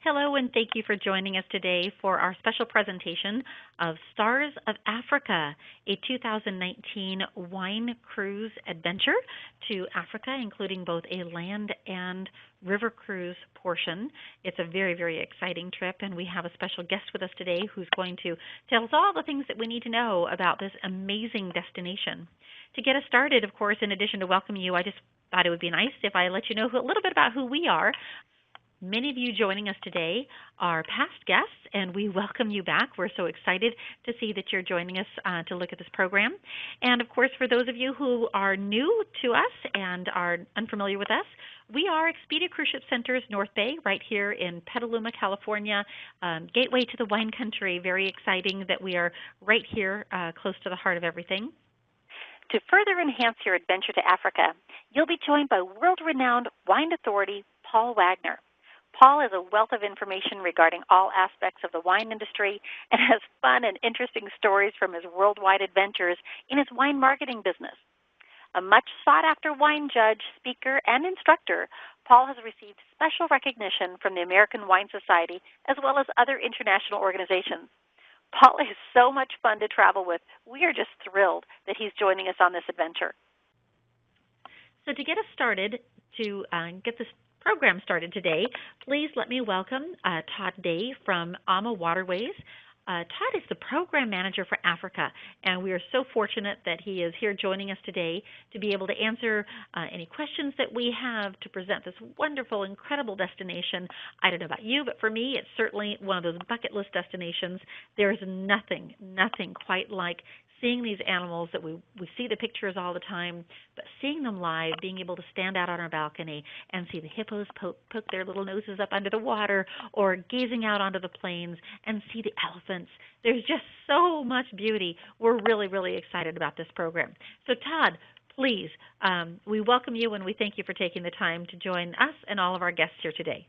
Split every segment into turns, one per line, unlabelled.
Hello, and thank you for joining us today for our special presentation of Stars of Africa, a 2019 wine cruise adventure to Africa, including both a land and river cruise portion. It's a very, very exciting trip, and we have a special guest with us today who's going to tell us all the things that we need to know about this amazing destination. To get us started, of course, in addition to welcoming you, I just thought it would be nice if I let you know a little bit about who we are. Many of you joining us today are past guests, and we welcome you back. We're so excited to see that you're joining us to look at this program. And of course, for those of you who are new to us and are unfamiliar with us, we are Expedia Cruise Ship Center's North Bay, right here in Petaluma, California, gateway to the wine country. Very exciting that we are right here close to the heart of everything.
To further enhance your adventure to Africa, you'll be joined by world-renowned wine authority Paul Wagner. Paul has a wealth of information regarding all aspects of the wine industry and has fun and interesting stories from his worldwide adventures in his wine marketing business. A much sought-after wine judge, speaker, and instructor, Paul has received special recognition from the American Wine Society as well as other international organizations. Paul is so much fun to travel with. We are just thrilled that he's joining us on this adventure.
So to get us started, to get this program started today, please let me welcome Todd Day from AMA Waterways. Todd is the program manager for Africa, and we are so fortunate that he is here joining us today to be able to answer any questions that we have to present this wonderful, incredible destination. I don't know about you, but for me, it's certainly one of those bucket list destinations. There is nothing quite like seeing these animals that we see the pictures all the time, but seeing them live, being able to stand out on our balcony and see the hippos poke their little noses up under the water, or gazing out onto the plains and see the elephants. There's just so much beauty. We're really, really excited about this program. So Todd, please, we welcome you and we thank you for taking the time to join us and all of our guests here today.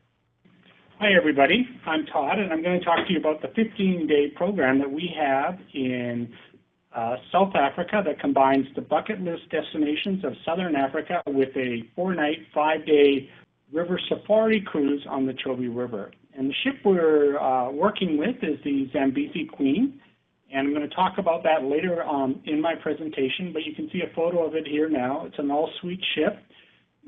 Hi, everybody. I'm Todd, and I'm going to talk to you about the 15-day program that we have in South Africa that combines the bucket list destinations of Southern Africa with a 4-night, 5-day river safari cruise on the Chobe River. And the ship we're working with is the Zambezi Queen, and I'm going to talk about that later in my presentation, but you can see a photo of it here now. It's an all-suite ship,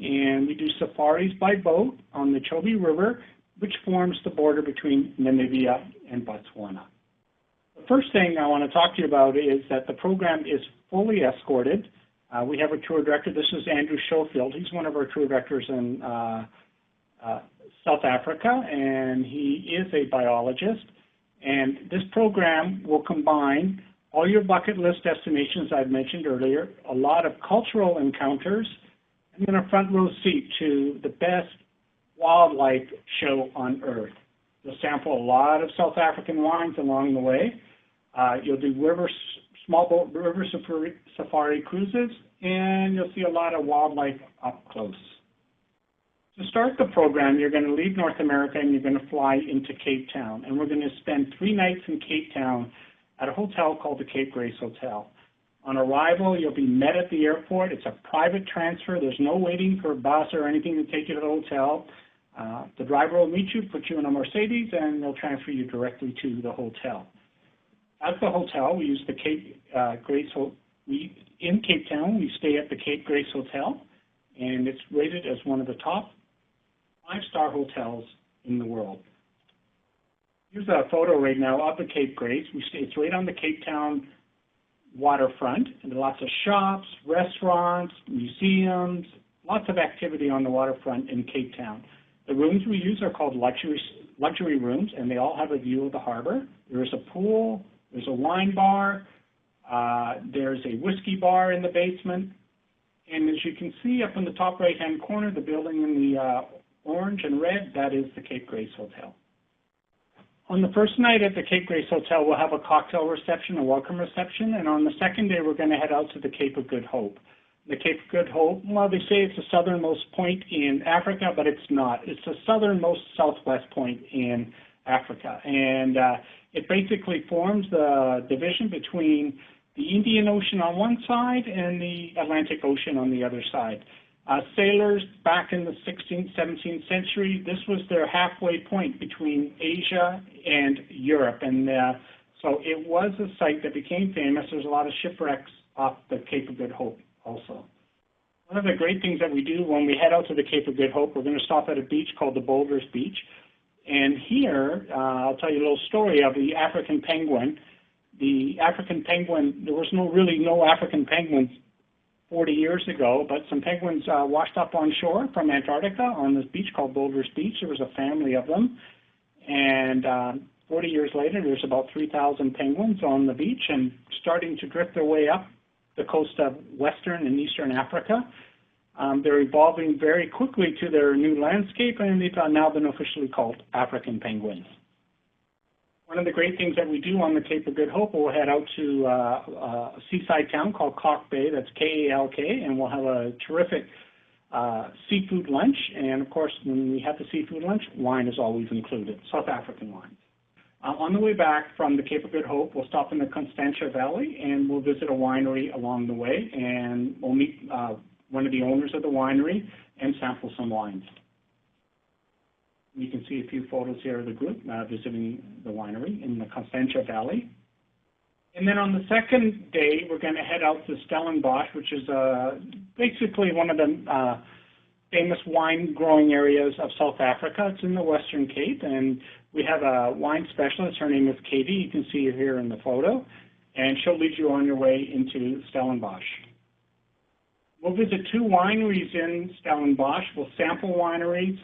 and we do safaris by boat on the Chobe River, which forms the border between Namibia and Botswana. The first thing I want to talk to you about is that the program is fully escorted. We have a tour director. This is Andrew Schofield. He's one of our tour directors in South Africa, and he is a biologist. And this program will combine all your bucket list destinations I've mentioned earlier, a lot of cultural encounters, and then a front row seat to the best wildlife show on Earth. You'll sample a lot of South African wines along the way. You'll do small boat river safari cruises, and you'll see a lot of wildlife up close. To start the program, you're going to leave North America and you're going to fly into Cape Town. And we're going to spend 3 nights in Cape Town at a hotel called the Cape Grace Hotel. On arrival, you'll be met at the airport. It's a private transfer. There's no waiting for a bus or anything to take you to the hotel. The driver will meet you, put you in a Mercedes, and they'll transfer you directly to the hotel. At the hotel, we use the Cape Grace in Cape Town, we stay at the Cape Grace Hotel, and it's rated as one of the top 5-star hotels in the world. Here's a photo right now of the Cape Grace. It's right on the Cape Town waterfront, and there are lots of shops, restaurants, museums, lots of activity on the waterfront in Cape Town. The rooms we use are called luxury rooms, and they all have a view of the harbor. There is a pool, there's a wine bar, there's a whiskey bar in the basement, and as you can see up in the top right-hand corner, the building in the orange and red, that is the Cape Grace Hotel. On the first night at the Cape Grace Hotel, we'll have a cocktail reception, a welcome reception, and on the second day, we're going to head out to the Cape of Good Hope. The Cape of Good Hope, well, they say it's the southernmost point in Africa, but it's not. It's the southernmost southwest point in Africa, and it basically forms the division between the Indian Ocean on one side and the Atlantic Ocean on the other side. Sailors back in the 16th, 17th century, this was their halfway point between Asia and Europe. And so it was a site that became famous. There's a lot of shipwrecks off the Cape of Good Hope also. One of the great things that we do when we head out to the Cape of Good Hope, we're going to stop at a beach called the Boulders Beach. And here, I'll tell you a little story of the African penguin. The African penguin, there was really no African penguins 40 years ago, but some penguins washed up on shore from Antarctica on this beach called Boulders Beach. There was a family of them. And 40 years later, there's about 3,000 penguins on the beach and starting to drift their way up the coast of Western and Eastern Africa. They're evolving very quickly to their new landscape, and they've now been officially called African penguins. One of the great things that we do on the Cape of Good Hope, we'll head out to a seaside town called Kalk Bay, that's K-A-L-K, and we'll have a terrific seafood lunch. And of course, when we have the seafood lunch, wine is always included, South African wine. On the way back from the Cape of Good Hope, we'll stop in the Constantia Valley and we'll visit a winery along the way, and we'll meet one of the owners of the winery and sample some wines. You can see a few photos here of the group visiting the winery in the Constantia Valley. And then on the second day, we're going to head out to Stellenbosch, which is basically one of the famous wine growing areas of South Africa. It's in the Western Cape, and we have a wine specialist. Her name is Katie. You can see her here in the photo, and she'll lead you on your way into Stellenbosch. We'll visit 2 wineries in Stellenbosch. We'll sample wineries.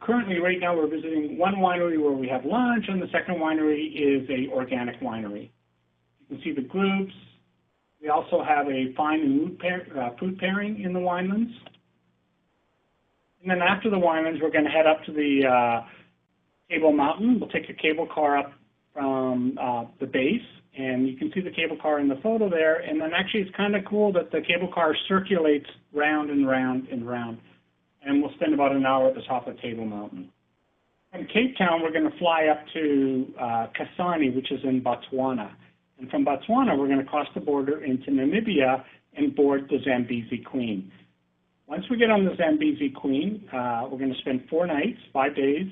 Currently, right now, we're visiting one winery where we have lunch, and the second winery is a organic winery. You can see the groups. We also have a fine and food pairing in the winelands. And then after the winelands, we're going to head up to the Table Mountain. We'll take a cable car up from the base, and you can see the cable car in the photo there. And then actually, it's kind of cool that the cable car circulates round and round and round. And we'll spend about an hour at the top of Table Mountain. From Cape Town, we're going to fly up to Kasane, which is in Botswana. And from Botswana, we're going to cross the border into Namibia and board the Zambezi Queen. Once we get on the Zambezi Queen, we're going to spend 4 nights, 5 days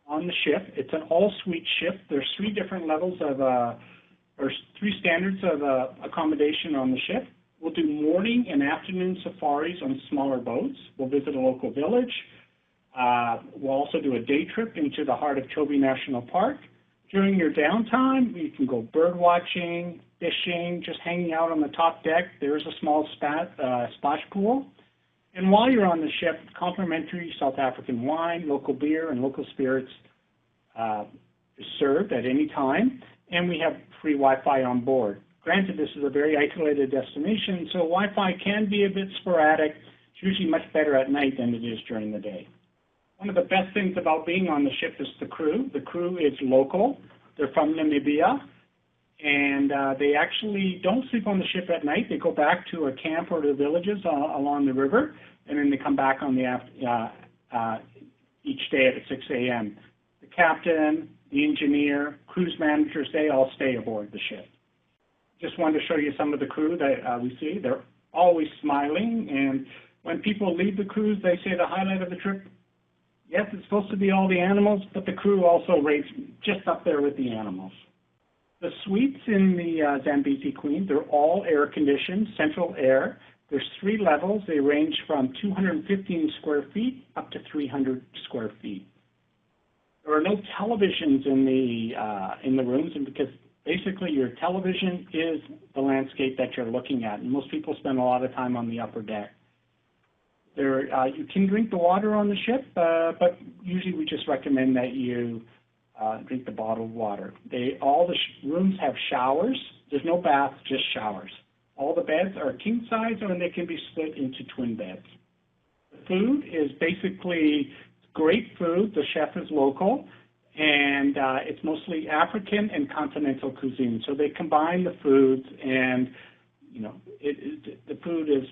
on the ship. It's an all-suite ship. There's 3 different levels of, or 3 standards of accommodation on the ship. We'll do morning and afternoon safaris on smaller boats. We'll visit a local village. We'll also do a day trip into the heart of Chobe National Park. During your downtime, you can go bird watching, fishing, just hanging out on the top deck. There is a small splash pool. And while you're on the ship, complimentary South African wine, local beer, and local spirits is served at any time. And we have free Wi-Fi on board. Granted, this is a very isolated destination, so Wi-Fi can be a bit sporadic. It's usually much better at night than it is during the day. One of the best things about being on the ship is the crew. The crew is local. They're from Namibia, and they actually don't sleep on the ship at night. They go back to a camp or to villages along the river, and then they come back on each day at 6 a.m. The captain, the engineer, cruise managers, they all stay aboard the ship. Just wanted to show you some of the crew that we see. They're always smiling, and when people leave the cruise, they say the highlight of the trip, yes, it's supposed to be all the animals, but the crew also rates just up there with the animals. The suites in the Zambezi Queen, they're all air-conditioned, central air. There's 3 levels. They range from 215 square feet up to 300 square feet. There are no televisions in the rooms, and because basically your television is the landscape that you're looking at, and most people spend a lot of time on the upper deck. You can drink the water on the ship, but usually we just recommend that you drink the bottled water. All the rooms have showers. There's no baths, just showers. All the beds are king size, and they can be split into twin beds. The food is basically great food. The chef is local, and it's mostly African and continental cuisine. So they combine the foods, and the food is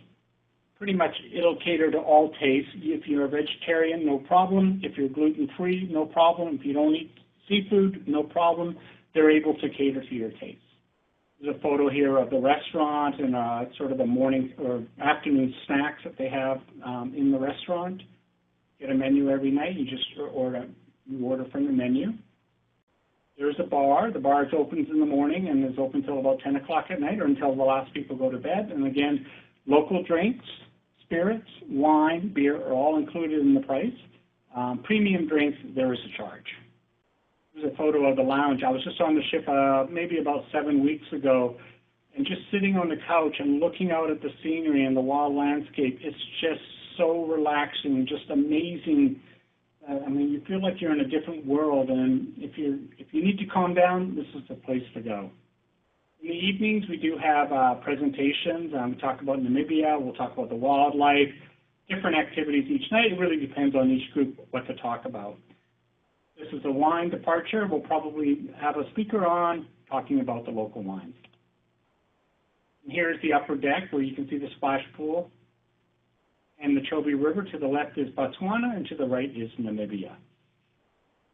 pretty much, it'll cater to all tastes. If you're a vegetarian, no problem. If you're gluten-free, no problem. If you don't eat seafood, no problem. They're able to cater to your tastes. There's a photo here of the restaurant and sort of the morning or afternoon snacks that they have in the restaurant. Get a menu every night. You just order from the menu. There's a bar. The bar opens in the morning and is open until about 10 o'clock at night or until the last people go to bed. And again, local drinks, spirits, wine, beer are all included in the price. Premium drinks, there is a charge. There's a photo of the lounge. I was just on the ship maybe about 7 weeks ago, and just sitting on the couch and looking out at the scenery and the wild landscape, it's just so relaxing, just amazing. I mean, you feel like you're in a different world, and if you need to calm down, this is the place to go. In the evenings, we do have presentations. We talk about Namibia. We'll talk about the wildlife, different activities each night. It really depends on each group what to talk about. This is a wine departure. We'll probably have a speaker on talking about the local wines. And here's the upper deck where you can see the splash pool and the Chobe River. To the left is Botswana, and to the right is Namibia.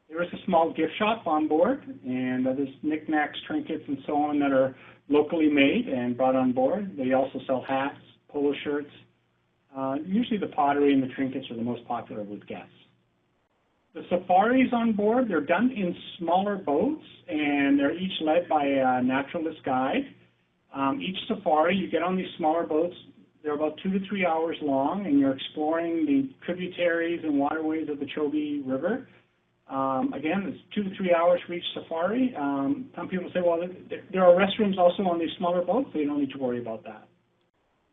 There is a small gift shop on board, and there's knickknacks, trinkets, and so on that are locally made and brought on board. They also sell hats, polo shirts. Usually the pottery and the trinkets are the most popular with guests. The safaris on board, they're done in smaller boats, and they're each led by a naturalist guide. Each safari, you get on these smaller boats, they're about 2 to 3 hours long, and you're exploring the tributaries and waterways of the Chobe River. Again, it's 2 to 3 hours for each safari. Some people say, well, there are restrooms also on these smaller boats, so you don't need to worry about that.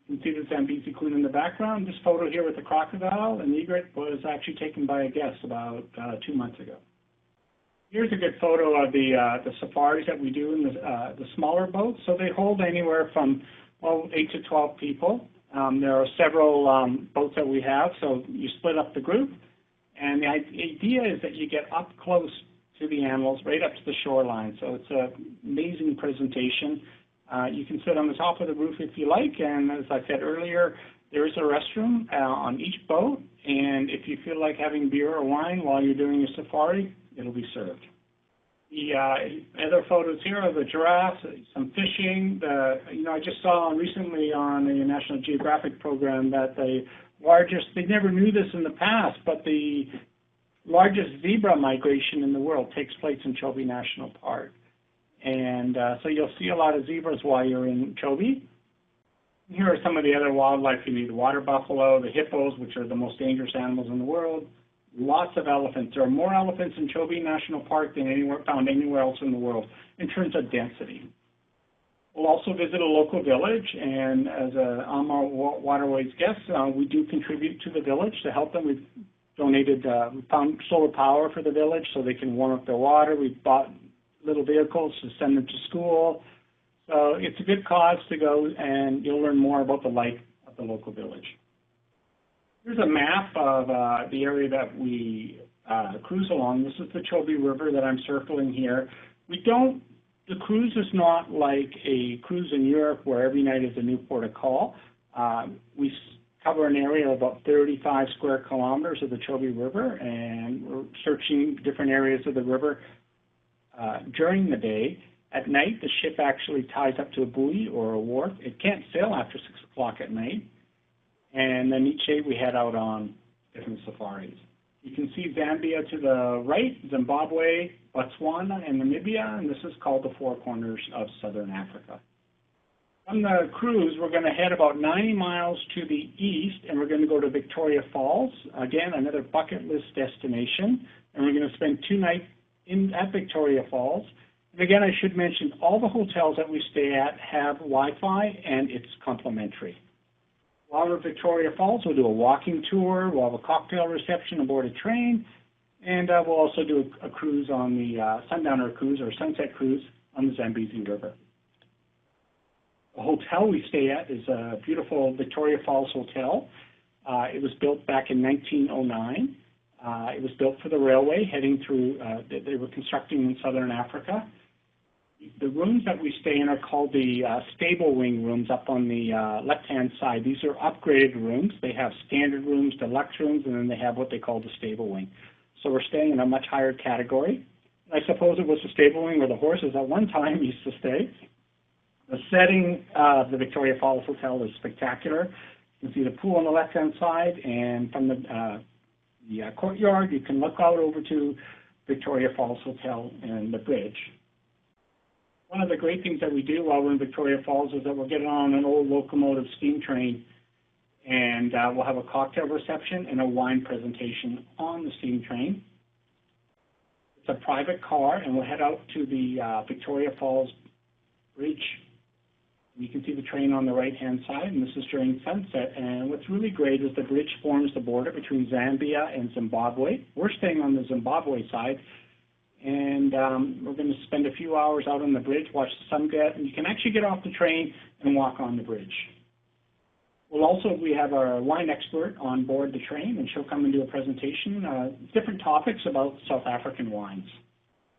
You can see the Zambezi Queen in the background. This photo here with the crocodile and egret was actually taken by a guest about 2 months ago. Here's a good photo of the safaris that we do in the smaller boats. So they hold anywhere from 8 to 12 people. There are several boats that we have, so you split up the group. And the idea is that you get up close to the animals, right up to the shoreline. So it's an amazing presentation. You can sit on the top of the roof if you like, and as I said earlier, there is a restroom on each boat, and if you feel like having beer or wine while you're doing your safari, it'll be served. The other photos here are the giraffes, some fishing. I just saw recently on the National Geographic program that the largest, they never knew this in the past, but the largest zebra migration in the world takes place in Chobe National Park. And so you'll see a lot of zebras while you're in Chobe. Here are some of the other wildlife you need: the water buffalo, the hippos, which are the most dangerous animals in the world. Lots of elephants. There are more elephants in Chobe National Park than found anywhere else in the world in terms of density. We'll also visit a local village, and as a Amar Waterways guest, we do contribute to the village to help them. We've donated, we found solar power for the village so they can warm up their water. We've bought little vehicles to send them to school. So it's a good cause to go, and you'll learn more about the life of the local village. Here's a map of the area that we cruise along. This is the Chobe River that I'm circling here. The cruise is not like a cruise in Europe where every night is a new port of call. We cover an area of about 35 square kilometers of the Chobe River, and we're searching different areas of the river during the day. At night, the ship actually ties up to a buoy or a wharf. It can't sail after 6 o'clock at night. And then each day we head out on different safaris. You can see Zambia to the right, Zimbabwe, Botswana, and Namibia, and this is called the Four Corners of Southern Africa. On the cruise, we're going to head about 90 miles to the east, and we're going to go to Victoria Falls, again, another bucket list destination, and we're going to spend 2 nights at Victoria Falls. And again, I should mention, all the hotels that we stay at have Wi-Fi, and it's complimentary. While we're at Victoria Falls, we'll do a walking tour, we'll have a cocktail reception aboard a train, and we'll also do a cruise on the Sundowner Cruise or Sunset Cruise on the Zambezi River. The hotel we stay at is a beautiful Victoria Falls Hotel. It was built back in 1909. It was built for the railway heading through, they were constructing in southern Africa. The rooms that we stay in are called the stable wing rooms up on the left-hand side. These are upgraded rooms. They have standard rooms, deluxe rooms, and then they have what they call the stable wing. So we're staying in a much higher category. I suppose it was the stable wing where the horses at one time used to stay. The setting of the Victoria Falls Hotel is spectacular. You can see the pool on the left-hand side, and from the courtyard, you can look out over to Victoria Falls Hotel and the bridge. One of the great things that we do while we're in Victoria Falls is that we'll get on an old locomotive steam train, and we'll have a cocktail reception and a wine presentation on the steam train. It's a private car, and we'll head out to the Victoria Falls Bridge. You can see the train on the right-hand side, and this is during sunset. And what's really great is the bridge forms the border between Zambia and Zimbabwe. We're staying on the Zimbabwe side, and we're going to spend a few hours out on the bridge, watch the sun get, and you can actually get off the train and walk on the bridge. We have our wine expert on board the train, and she'll come and do a presentation, different topics about South African wines.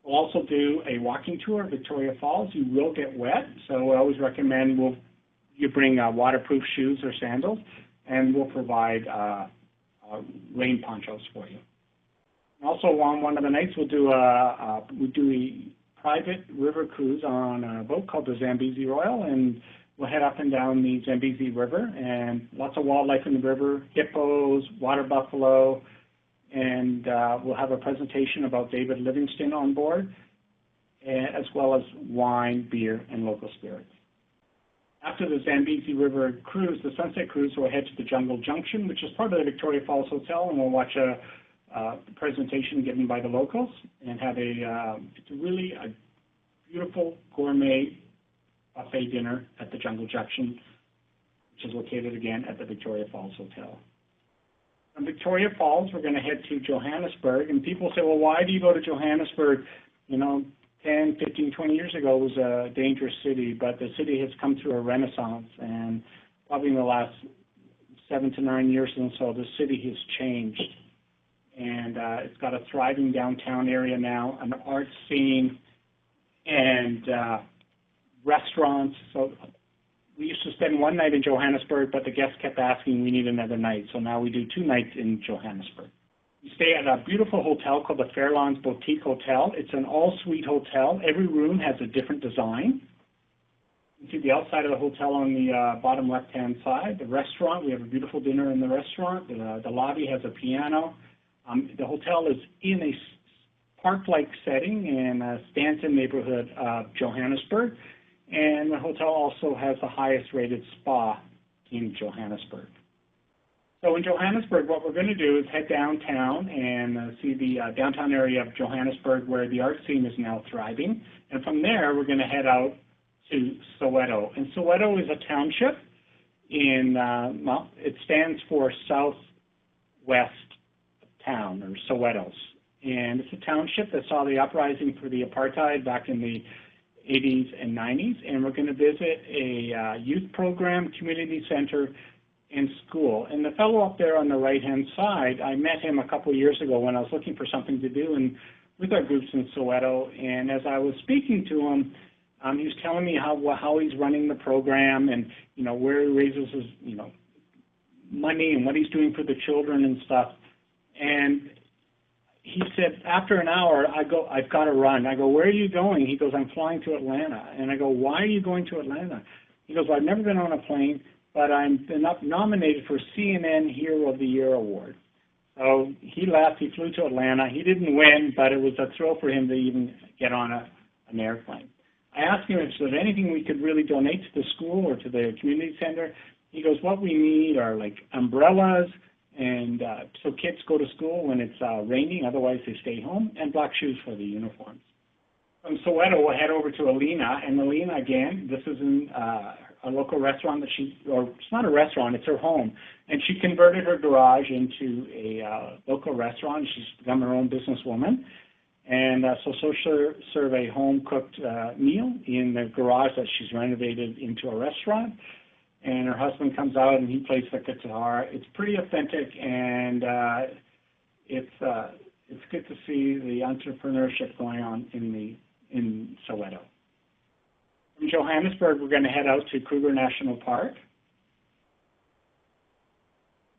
We'll also do a walking tour of Victoria Falls. You will get wet, so I always recommend you bring waterproof shoes or sandals, and we'll provide rain ponchos for you. Also, on one of the nights, we'll do a private river cruise on a boat called the Zambezi Royal, and we'll head up and down the Zambezi River, and lots of wildlife in the river, hippos, water buffalo, and we'll have a presentation about David Livingston on board, as well as wine, beer, and local spirits. After the Zambezi River cruise, the sunset cruise, we'll head to the Jungle Junction, which is part of the Victoria Falls Hotel, and we'll watch a presentation given by the locals, and have it's really a beautiful gourmet buffet dinner at the Jungle Junction, which is located again at the Victoria Falls Hotel. From Victoria Falls, we're going to head to Johannesburg, and people say, well, why do you go to Johannesburg? 10, 15, 20 years ago, it was a dangerous city, but the city has come through a renaissance, and probably in the last 7 to 9 years and so, the city has changed, and it's got a thriving downtown area now, an art scene, and restaurants. So we used to spend one night in Johannesburg, but the guests kept asking we need another night, so now we do 2 nights in Johannesburg. We stay at a beautiful hotel called the Fairlawns Boutique Hotel. It's an all-suite hotel. Every room has a different design. You can see the outside of the hotel on the bottom left-hand side. The restaurant, we have a beautiful dinner in the restaurant. The lobby has a piano. The hotel is in a park-like setting in a Stanton neighborhood of Johannesburg. And the hotel also has the highest-rated spa in Johannesburg. So in Johannesburg, what we're going to do is head downtown and see the downtown area of Johannesburg, where the art scene is now thriving. And from there, we're going to head out to Soweto. And Soweto is a township in, it stands for Southwest Town, or Sowetos. And it's a township that saw the uprising for the apartheid back in the 80s and 90s. And we're going to visit a youth program, community center, and school. And the fellow up there on the right-hand side, I met him a couple of years ago when I was looking for something to do and with our groups in Soweto. And as I was speaking to him, he was telling me how he's running the program and, where he raises his, money and what he's doing for the children and stuff. And he said, after an hour, I've got to run. I go, where are you going? He goes, I'm flying to Atlanta. And I go, why are you going to Atlanta? He goes, well, I've never been on a plane, but I'm nominated for CNN Hero of the Year Award. So he left, he flew to Atlanta. He didn't win, but it was a thrill for him to even get on an airplane. I asked him if there's anything we could really donate to the school or to the community center. He goes, what we need are like umbrellas, and so kids go to school when it's raining, otherwise they stay home, and black shoes for the uniforms. From Soweto, we'll head over to Alina, and Alina, again, this is in a local restaurant it's not a restaurant, it's her home. And she converted her garage into a local restaurant. She's become her own businesswoman. And so she'll serve a home-cooked meal in the garage that she's renovated into a restaurant. And her husband comes out and he plays the guitar. It's pretty authentic, and it's good to see the entrepreneurship going on in Soweto. From Johannesburg, we're going to head out to Kruger National Park.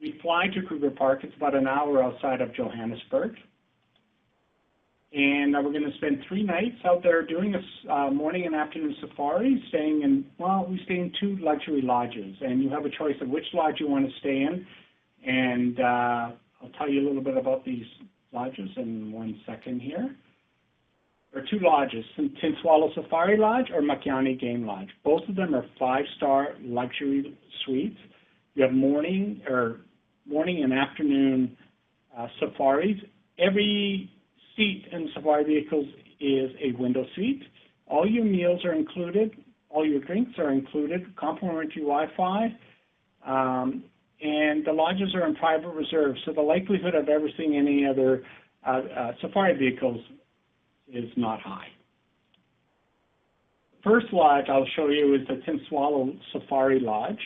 We fly to Kruger Park. It's about an hour outside of Johannesburg. And we're going to spend 3 nights out there doing a morning and afternoon safari, we stay in 2 luxury lodges. And you have a choice of which lodge you want to stay in. And I'll tell you a little bit about these lodges in 1 second here. There are 2 lodges, Tinswalo Safari Lodge or Makiani Game Lodge. Both of them are 5-star luxury suites. You have morning and afternoon safaris. Every seat in safari vehicles is a window seat. All your meals are included. All your drinks are included. Complimentary Wi-Fi. And the lodges are in private reserve, so the likelihood of ever seeing any other safari vehicles is not high. The first lodge I'll show you is the Tinswalo Safari Lodge,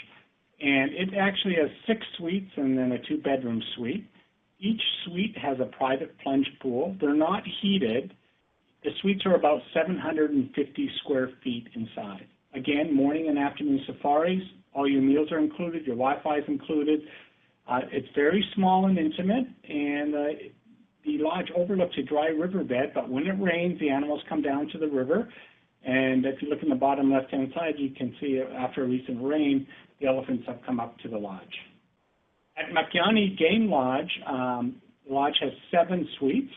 and it actually has 6 suites and then a 2-bedroom suite. Each suite has a private plunge pool. They're not heated. The suites are about 750 square feet inside. Again, morning and afternoon safaris. All your meals are included. Your Wi-Fi is included. It's very small and intimate, and the lodge overlooks a dry riverbed, but when it rains, the animals come down to the river. And if you look in the bottom left-hand side, you can see after a recent rain, the elephants have come up to the lodge. At Makiani Game Lodge, the lodge has 7 suites.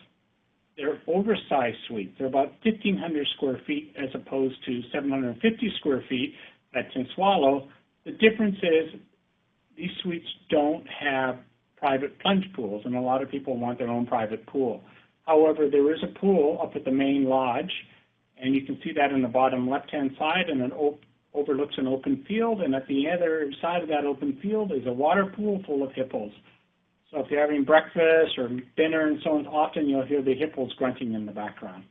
They're oversized suites. They're about 1,500 square feet as opposed to 750 square feet at Tinswalo. The difference is these suites don't have private plunge pools, and a lot of people want their own private pool. However, there is a pool up at the main lodge, and you can see that in the bottom left-hand side, and it overlooks an open field, and at the other side of that open field is a water pool full of hippos. So if you're having breakfast or dinner and so on, often you'll hear the hippos grunting in the background.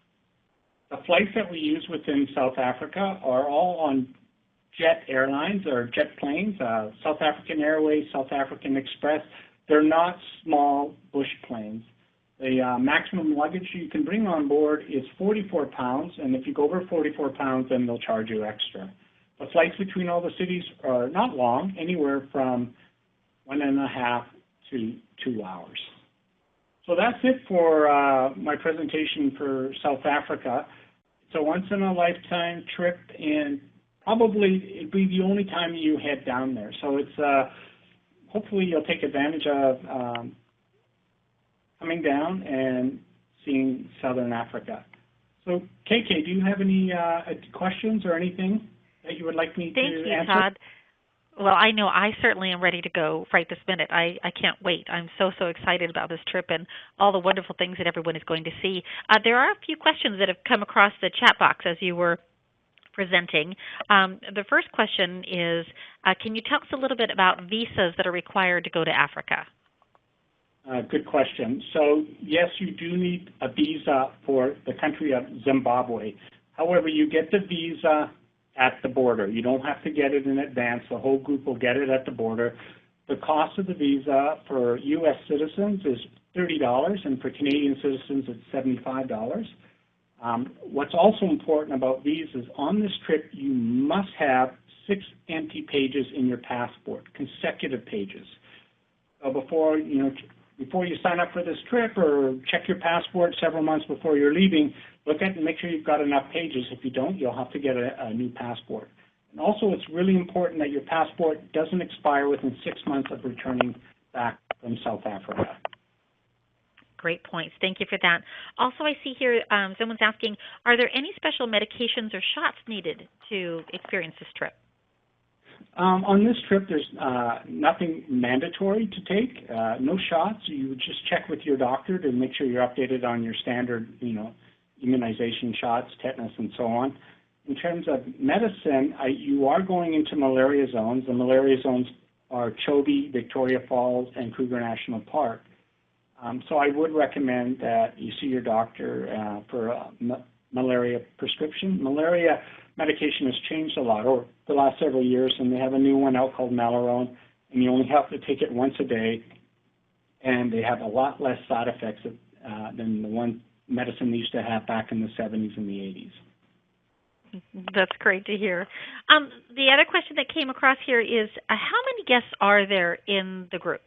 The flights that we use within South Africa are all on jet airlines or jet planes, South African Airways, South African Express. They're not small bush planes. The maximum luggage you can bring on board is 44 pounds, and if you go over 44 pounds, then they'll charge you extra. The flights between all the cities are not long, anywhere from 1.5 to 2 hours. So that's it for my presentation for South Africa. It's a once-in-a-lifetime trip, and probably it'll be the only time you head down there. So it's hopefully you'll take advantage of coming down and seeing Southern Africa. So, KK, do you have any questions or anything that you would like me to answer?
Thank you, Todd. Well, I know I certainly am ready to go right this minute. I can't wait. I'm so excited about this trip and all the wonderful things that everyone is going to see. There are a few questions that have come across the chat box as you were presenting. The first question is, can you tell us a little bit about visas that are required to go to Africa?
Good question. So, yes, you do need a visa for the country of Zimbabwe. However, you get the visa at the border. You don't have to get it in advance. The whole group will get it at the border. The cost of the visa for U.S. citizens is $30, and for Canadian citizens, it's $75. What's also important about visas, on this trip, you must have 6 empty pages in your passport, consecutive pages. So before you sign up for this trip or check your passport several months before you're leaving, look at and make sure you've got enough pages. If you don't, you'll have to get a new passport. And also, it's really important that your passport doesn't expire within 6 months of returning back from South Africa.
Great points. Thank you for that. Also, I see here someone's asking, are there any special medications or shots needed to experience this trip?
On this trip, there's nothing mandatory to take, no shots. You would just check with your doctor to make sure you're updated on your standard, immunization shots, tetanus, and so on. In terms of medicine, you are going into malaria zones. The malaria zones are Chobe, Victoria Falls, and Kruger National Park. So I would recommend that you see your doctor for a malaria prescription. Malaria medication has changed a lot over the last several years, and they have a new one out called Malarone, and you only have to take it once a day, and they have a lot less side effects than the one medicine they used to have back in the 70s and the 80s.
That's great to hear. The other question that came across here is, how many guests are there in the group?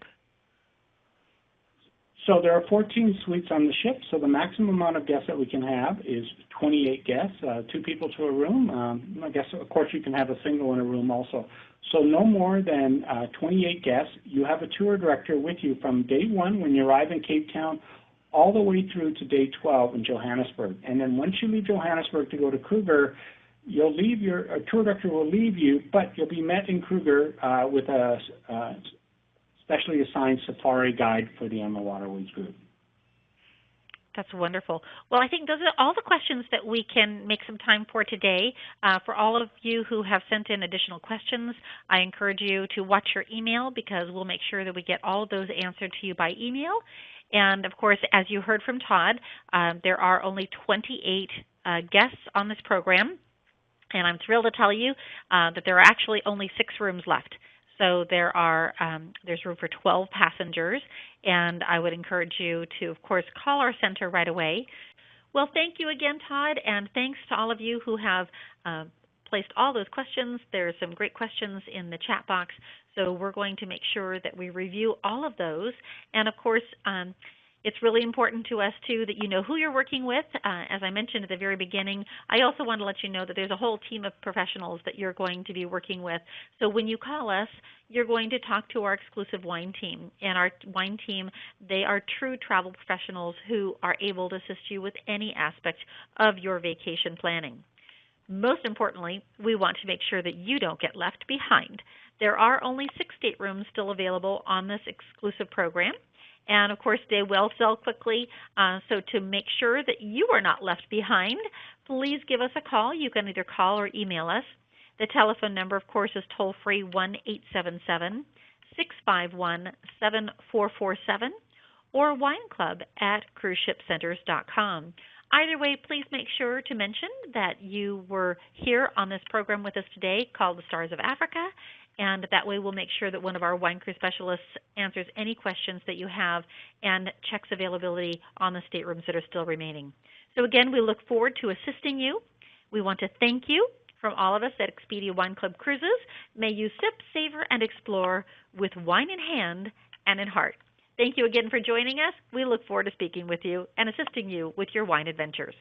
So there are 14 suites on the ship, so the maximum amount of guests that we can have is 28 guests, 2 people to a room. I guess, of course, you can have a single in a room also. So no more than 28 guests. You have a tour director with you from day 1 when you arrive in Cape Town all the way through to day 12 in Johannesburg. And then once you leave Johannesburg to go to Kruger, you'll leave a tour director will leave you, but you'll be met in Kruger with a specially assigned safari guide for the On the Waterways group.
That's wonderful. Well, I think those are all the questions that we can make some time for today. For all of you who have sent in additional questions, I encourage you to watch your email because we'll make sure that we get all of those answered to you by email. And, of course, as you heard from Todd, there are only 28 guests on this program. And I'm thrilled to tell you that there are actually only 6 rooms left. So there's room for 12 passengers, and I would encourage you to, of course, call our center right away. Well, thank you again, Todd, and thanks to all of you who have placed all those questions. There are some great questions in the chat box, so we're going to make sure that we review all of those. And, of course, it's really important to us, too, that you know who you're working with. As I mentioned at the very beginning, I also want to let you know that there's a whole team of professionals that you're going to be working with. So when you call us, you're going to talk to our exclusive wine team. And our wine team, they are true travel professionals who are able to assist you with any aspect of your vacation planning. Most importantly, we want to make sure that you don't get left behind. There are only 6 staterooms still available on this exclusive program. And, of course, they will sell quickly. So to make sure that you are not left behind, please give us a call. You can either call or email us. The telephone number, of course, is toll-free 1-877-651-7447 or wineclub@cruiseshipcenters.com. Either way, please make sure to mention that you were here on this program with us today called The Stars of Africa. And that way we'll make sure that one of our wine crew specialists answers any questions that you have and checks availability on the staterooms that are still remaining. So again, we look forward to assisting you. We want to thank you from all of us at Expedia Wine Club Cruises. May you sip, savor, and explore with wine in hand and in heart. Thank you again for joining us. We look forward to speaking with you and assisting you with your wine adventures.